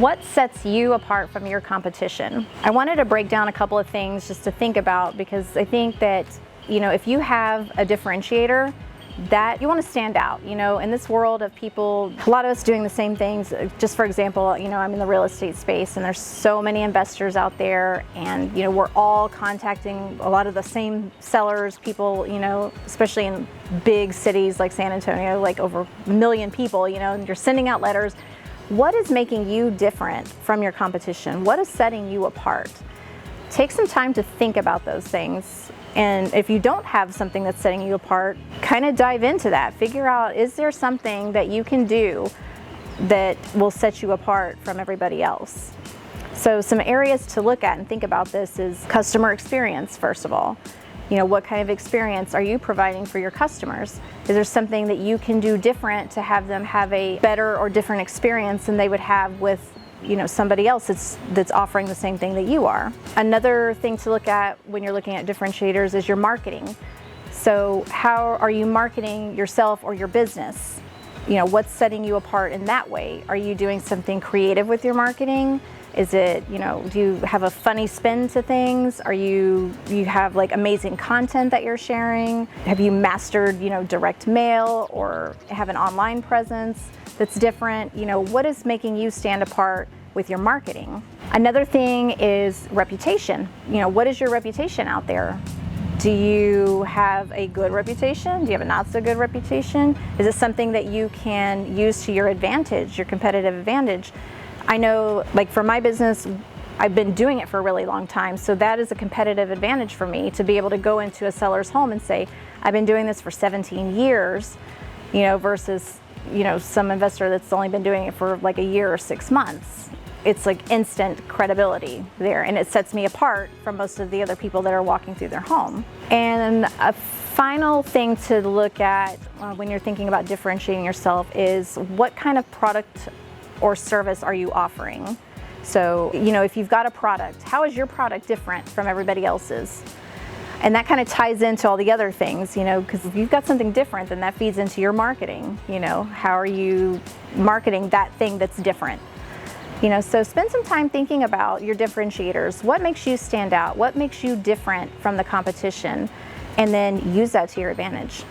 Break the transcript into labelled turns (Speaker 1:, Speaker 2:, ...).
Speaker 1: What sets you apart from your competition? I wanted to break down a couple of things just to think about, because I think that, if you have a differentiator, that you want to stand out. In this world of people, a lot of us doing the same things. Just for example, I'm in the real estate space, and there's so many investors out there, and we're all contacting a lot of the same sellers, people, especially in big cities like San Antonio, like over 1 million people, and you're sending out letters. What is making you different from your competition? What is setting you apart? Take some time to think about those things. And if you don't have something that's setting you apart, kind of dive into that. Figure out, is there something that you can do that will set you apart from everybody else? So some areas to look at and think about this is customer experience, first of all. What kind of experience are you providing for your customers? Is there something that you can do different to have them have a better or different experience than they would have with somebody else that's offering the same thing that you are? Another thing to look at when you're looking at differentiators is your marketing. So how are you marketing yourself or your business? What's setting you apart in that way? Are you doing something creative with your marketing? Is it, do you have a funny spin to things? You have like amazing content that you're sharing? Have you mastered, direct mail, or have an online presence that's different? What is making you stand apart with your marketing? Another thing is reputation. What is your reputation out there? Do you have a good reputation? Do you have a not so good reputation? Is it something that you can use to your advantage, your competitive advantage? I know, like for my business, I've been doing it for a really long time, so that is a competitive advantage for me to be able to go into a seller's home and say, I've been doing this for 17 years, versus, some investor that's only been doing it for like a year or 6 months. It's like instant credibility there, and it sets me apart from most of the other people that are walking through their home. And a final thing to look at when you're thinking about differentiating yourself is what kind of product or service are you offering? So, if you've got a product, how is your product different from everybody else's? And that kind of ties into all the other things, because if you've got something different, then that feeds into your marketing. How are you marketing that thing that's different? So spend some time thinking about your differentiators. What makes you stand out? What makes you different from the competition? And then use that to your advantage.